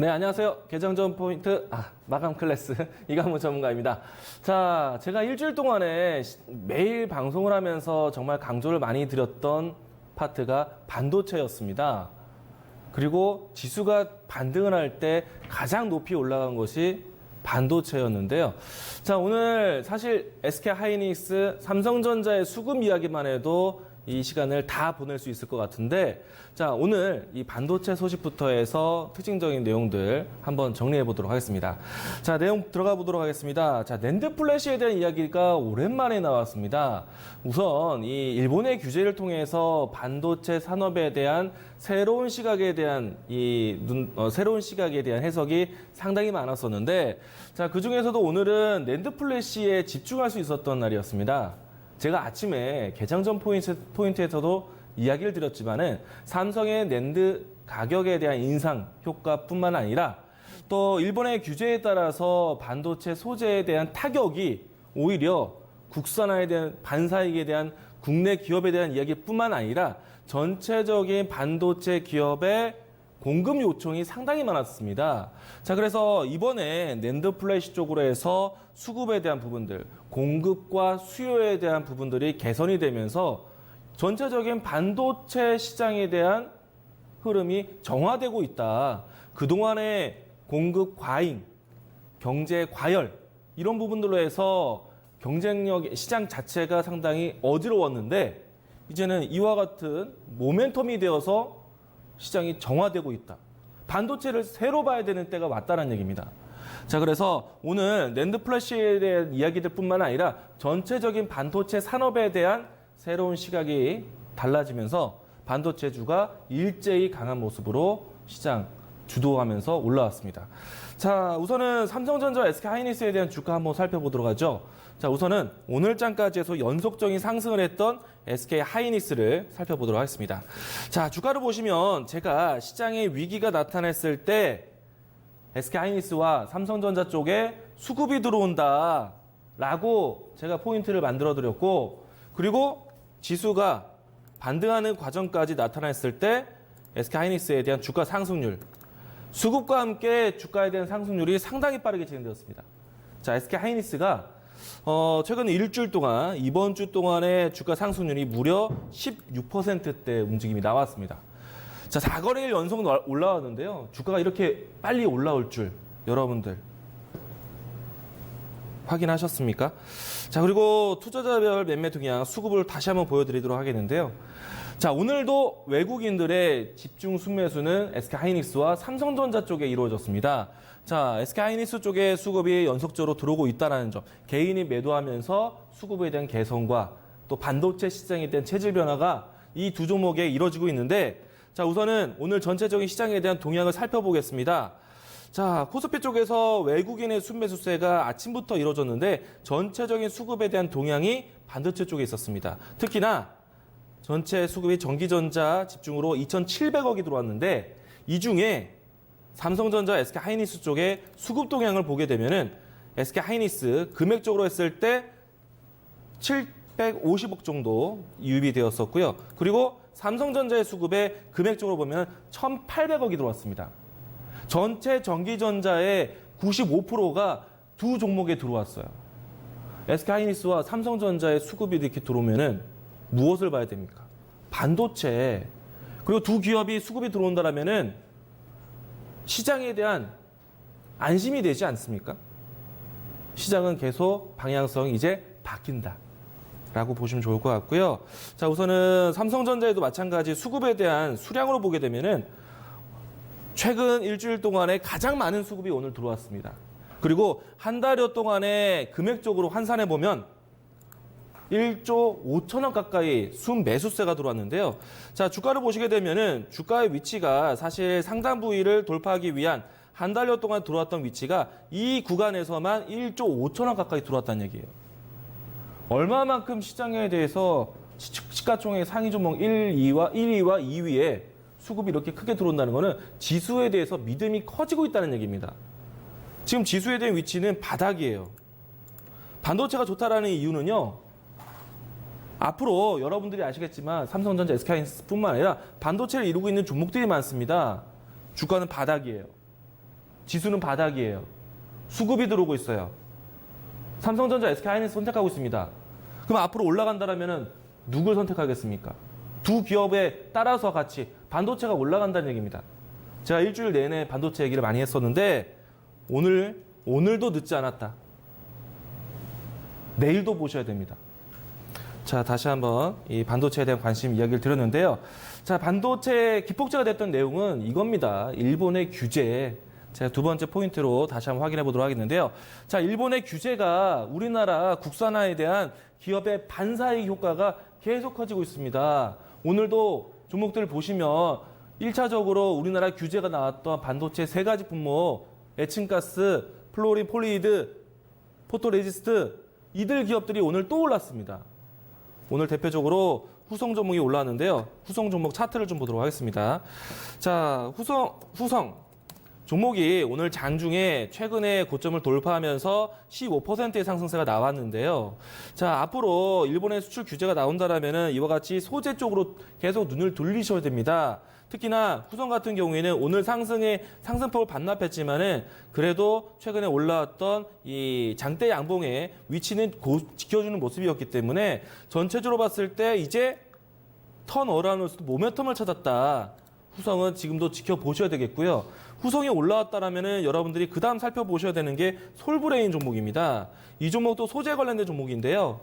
네, 안녕하세요. 개장전 포인트 마감 클래스 이강문 전문가입니다. 자, 제가 일주일 동안에 매일 방송을 하면서 정말 강조를 많이 드렸던 파트가 반도체였습니다. 그리고 지수가 반등을 할 때 가장 높이 올라간 것이 반도체였는데요. 자, 오늘 사실 SK하이닉스, 삼성전자의 수급 이야기만 해도 이 시간을 다 보낼 수 있을 것 같은데, 자, 오늘 이 반도체 소식부터 해서 특징적인 내용들 한번 정리해 보도록 하겠습니다. 자, 내용 들어가 보도록 하겠습니다. 자, 낸드 플래시에 대한 이야기가 오랜만에 나왔습니다. 우선 이 일본의 규제를 통해서 반도체 산업에 대한 새로운 시각에 대한 새로운 시각에 대한 해석이 상당히 많았었는데, 자, 그 중에서도 오늘은 낸드 플래시에 집중할 수 있었던 날이었습니다. 제가 아침에 개장전 포인트에서도 이야기를 드렸지만은 삼성의 낸드 가격에 대한 인상 효과뿐만 아니라 또 일본의 규제에 따라서 반도체 소재에 대한 타격이 오히려 국산화에 대한 반사이익에 대한 국내 기업에 대한 이야기뿐만 아니라 전체적인 반도체 기업의 공급 요청이 상당히 많았습니다. 자, 그래서 이번에 낸드 플래시 쪽으로 해서 수급에 대한 부분들, 공급과 수요에 대한 부분들이 개선이 되면서 전체적인 반도체 시장에 대한 흐름이 정화되고 있다. 그동안의 공급 과잉, 경제 과열, 이런 부분들로 해서 경쟁력, 시장 자체가 상당히 어지러웠는데, 이제는 이와 같은 모멘텀이 되어서 시장이 정화되고 있다. 반도체를 새로 봐야 되는 때가 왔다는 얘기입니다. 자, 그래서 오늘 낸드 플래시에 대한 이야기들뿐만 아니라 전체적인 반도체 산업에 대한 새로운 시각이 달라지면서 반도체주가 일제히 강한 모습으로 시장 주도하면서 올라왔습니다. 자, 우선은 삼성전자, SK하이닉스에 대한 주가 한번 살펴보도록 하죠. 자, 우선은 오늘장까지 해서 연속적인 상승을 했던 SK하이닉스를 살펴보도록 하겠습니다. 자, 주가를 보시면 제가 시장에 위기가 나타났을 때 SK하이닉스와 삼성전자 쪽에 수급이 들어온다 라고 제가 포인트를 만들어 드렸고, 그리고 지수가 반등하는 과정까지 나타났을 때 SK하이닉스에 대한 주가 상승률, 수급과 함께 주가에 대한 상승률이 상당히 빠르게 진행되었습니다. 자, SK하이닉스가 최근 일주일 동안, 이번 주 동안의 주가 상승률이 무려 16%대 움직임이 나왔습니다. 자, 4거래일 연속 올라왔는데요. 주가가 이렇게 빨리 올라올 줄 여러분들 확인하셨습니까? 자, 그리고 투자자별 매매 동향 수급을 다시 한번 보여드리도록 하겠는데요. 자, 오늘도 외국인들의 집중 순매수는 SK하이닉스와 삼성전자 쪽에 이루어졌습니다. 자, SK하이닉스 쪽에 수급이 연속적으로 들어오고 있다는 점, 개인이 매도하면서 수급에 대한 개선과 또 반도체 시장에 대한 체질 변화가 이 두 종목에 이루어지고 있는데, 자, 우선은 오늘 전체적인 시장에 대한 동향을 살펴보겠습니다. 자, 코스피 쪽에서 외국인의 순매수세가 아침부터 이루어졌는데 전체적인 수급에 대한 동향이 반도체 쪽에 있었습니다. 특히나 전체 수급이 전기전자 집중으로 2,700억이 들어왔는데, 이 중에 삼성전자, SK하이닉스 쪽에 수급 동향을 보게 되면은 SK하이닉스 금액적으로 했을 때 750억 정도 유입이 되었었고요. 그리고 삼성전자의 수급에 금액적으로 보면 1,800억이 들어왔습니다. 전체 전기전자의 95%가 두 종목에 들어왔어요. SK하이닉스와 삼성전자의 수급이 이렇게 들어오면은 무엇을 봐야 됩니까? 반도체. 그리고 두 기업이 수급이 들어온다라면은 시장에 대한 안심이 되지 않습니까? 시장은 계속 방향성이 이제 바뀐다 라고 보시면 좋을 것 같고요. 자, 우선은 삼성전자에도 마찬가지 수급에 대한 수량으로 보게 되면은 최근 일주일 동안에 가장 많은 수급이 오늘 들어왔습니다. 그리고 한 달여 동안에 금액적으로 환산해 보면 1조 5천억 가까이 순매수세가 들어왔는데요. 자, 주가를 보시게 되면은 주가의 위치가 사실 상단 부위를 돌파하기 위한 한 달여 동안 들어왔던 위치가 이 구간에서만 1조 5천억 가까이 들어왔다는 얘기예요. 얼마만큼 시장에 대해서 시가총액 상위 종목 1위와 2위에 수급이 이렇게 크게 들어온다는 것은 지수에 대해서 믿음이 커지고 있다는 얘기입니다. 지금 지수에 대한 위치는 바닥이에요. 반도체가 좋다라는 이유는요, 앞으로 여러분들이 아시겠지만 삼성전자, SK하이닉스뿐만 아니라 반도체를 이루고 있는 종목들이 많습니다. 주가는 바닥이에요. 지수는 바닥이에요. 수급이 들어오고 있어요. 삼성전자, SK하이닉스 선택하고 있습니다. 그럼 앞으로 올라간다면 누굴 선택하겠습니까? 두 기업에 따라서 같이 반도체가 올라간다는 얘기입니다. 제가 일주일 내내 반도체 얘기를 많이 했었는데 오늘도 늦지 않았다. 내일도 보셔야 됩니다. 자, 다시 한번 이 반도체에 대한 관심 이야기를 드렸는데요. 자, 반도체 기폭제가 됐던 내용은 이겁니다. 일본의 규제. 제가 두 번째 포인트로 다시 한번 확인해 보도록 하겠는데요. 자, 일본의 규제가 우리나라 국산화에 대한 기업의 반사이익 효과가 계속 커지고 있습니다. 오늘도 종목들 보시면 1차적으로 우리나라 규제가 나왔던 반도체 세 가지 품목, 에칭가스, 플로린 폴리이드, 포토레지스트, 이들 기업들이 오늘 또 올랐습니다. 오늘 대표적으로 후성 종목이 올라왔는데요. 후성 종목 차트를 좀 보도록 하겠습니다. 자, 후성 종목이 오늘 장중에 최근에 고점을 돌파하면서 15%의 상승세가 나왔는데요. 자, 앞으로 일본의 수출 규제가 나온다라면 이와 같이 소재 쪽으로 계속 눈을 돌리셔야 됩니다. 특히나 후성 같은 경우에는 오늘 상승폭을 반납했지만은 그래도 최근에 올라왔던 이 장대 양봉의 위치는 지켜주는 모습이었기 때문에 전체적으로 봤을 때 이제 턴어라운드에서도 모멘텀을 찾았다. 후성은 지금도 지켜보셔야 되겠고요. 후성이 올라왔다라면은 여러분들이 그 다음 살펴보셔야 되는 게 솔브레인 종목입니다. 이 종목도 소재 관련된 종목인데요.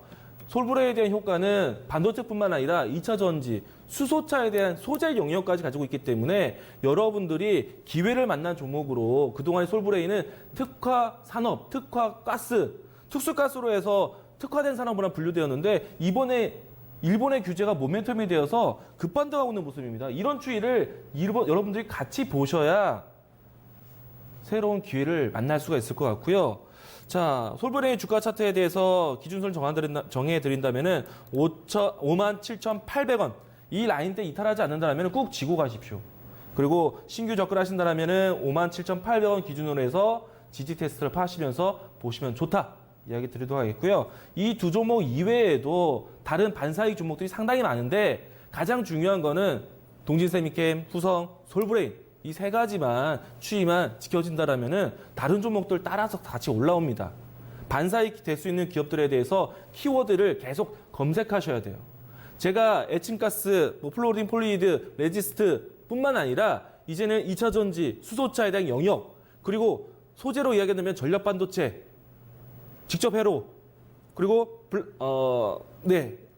솔브레인에 대한 효과는 반도체뿐만 아니라 2차 전지, 수소차에 대한 소재 영역까지 가지고 있기 때문에 여러분들이 기회를 만난 종목으로 그동안의 솔브레인은 특화 산업, 특화 가스, 특수가스로 해서 특화된 산업으로 분류되었는데 이번에 일본의 규제가 모멘텀이 되어서 급반등하고 있는 모습입니다. 이런 추이를 여러분들이 같이 보셔야 새로운 기회를 만날 수가 있을 것 같고요. 자, 솔브레인 주가 차트에 대해서 기준선을 정해드린다면 57,800원. 이 라인대 이탈하지 않는다면 꾹 쥐고 가십시오. 그리고 신규 접근하신다면 57,800원 기준으로 해서 지지 테스트를 파시면서 보시면 좋다. 이야기 드리도록 하겠고요. 이 두 종목 이외에도 다른 반사익 종목들이 상당히 많은데 가장 중요한 거는 동진세미캠, 후성, 솔브레인 이 세 가지만 추이만 지켜진다라면은 다른 종목들 따라서 같이 올라옵니다. 반사익 될 수 있는 기업들에 대해서 키워드를 계속 검색하셔야 돼요. 제가 에칭가스, 플로린 폴리이드, 레지스트 뿐만 아니라 이제는 2차 전지, 수소차에 대한 영역, 그리고 소재로 이야기하면 전력 반도체, 직접 회로, 그리고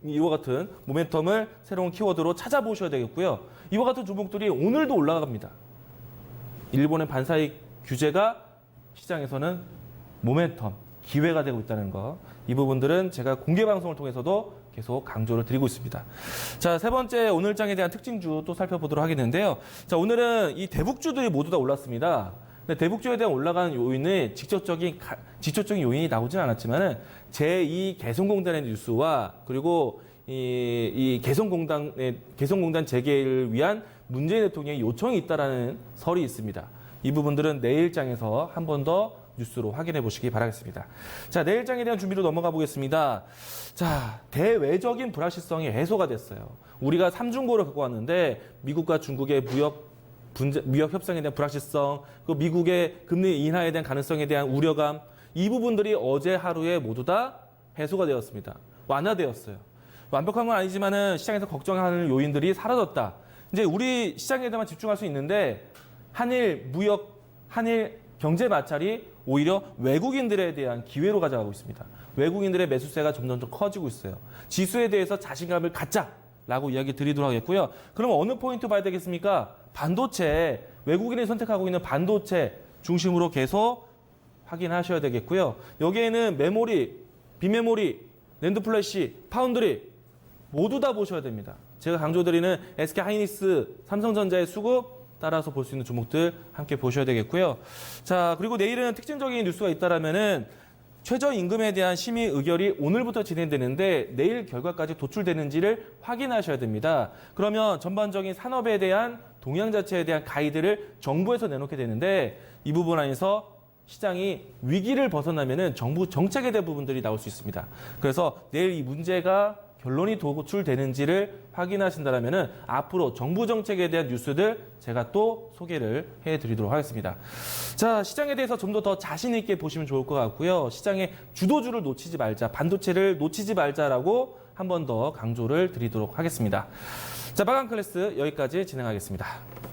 이와 같은 모멘텀을 새로운 키워드로 찾아보셔야 되겠고요. 이와 같은 종목들이 오늘도 올라갑니다. 일본의 반사익 규제가 시장에서는 모멘텀, 기회가 되고 있다는 거. 이 부분들은 제가 공개 방송을 통해서도 계속 강조를 드리고 있습니다. 자, 세 번째 오늘장에 대한 특징주 또 살펴보도록 하겠는데요. 자, 오늘은 이 대북주들이 모두 다 올랐습니다. 근데 대북주에 대한 올라간 요인은 직접적인 요인이 나오진 않았지만은 제2 개성공단의 뉴스와 그리고 이 개성공단 재개를 위한 문재인 대통령의 요청이 있다라는 설이 있습니다. 이 부분들은 내일장에서 한 번 더 뉴스로 확인해 보시기 바라겠습니다. 자, 내일장에 대한 준비로 넘어가 보겠습니다. 자, 대외적인 불확실성이 해소가 됐어요. 우리가 3중고를 갖고 왔는데 미국과 중국의 무역 협상에 대한 불확실성, 그 미국의 금리 인하에 대한 가능성에 대한 우려감, 이 부분들이 어제 하루에 모두 다 해소가 되었습니다. 완화되었어요. 완벽한 건 아니지만은 시장에서 걱정하는 요인들이 사라졌다. 이제 우리 시장에 대해만 집중할 수 있는데 한일 무역, 한일 경제 마찰이 오히려 외국인들에 대한 기회로 가져가고 있습니다. 외국인들의 매수세가 점점 더 커지고 있어요. 지수에 대해서 자신감을 갖자라고 이야기 드리도록 하겠고요. 그럼 어느 포인트 봐야 되겠습니까? 반도체, 외국인이 선택하고 있는 반도체 중심으로 계속 확인하셔야 되겠고요. 여기에는 메모리, 비메모리, 낸드 플래시, 파운드리 모두 다 보셔야 됩니다. 제가 강조드리는 SK하이닉스, 삼성전자의 수급 따라서 볼 수 있는 종목들 함께 보셔야 되겠고요. 자, 그리고 내일은 특징적인 뉴스가 있다라면은 최저임금에 대한 심의 의결이 오늘부터 진행되는데 내일 결과까지 도출되는지를 확인하셔야 됩니다. 그러면 전반적인 산업에 대한 동향 자체에 대한 가이드를 정부에서 내놓게 되는데 이 부분 안에서 시장이 위기를 벗어나면은 정부 정책에 대한 부분들이 나올 수 있습니다. 그래서 내일 이 문제가 결론이 도출되는지를 확인하신다면 앞으로 정부 정책에 대한 뉴스들 제가 또 소개를 해드리도록 하겠습니다. 자, 시장에 대해서 좀 더 자신 있게 보시면 좋을 것 같고요. 시장의 주도주를 놓치지 말자, 반도체를 놓치지 말자라고 한 번 더 강조를 드리도록 하겠습니다. 자, 마감 클래스 여기까지 진행하겠습니다.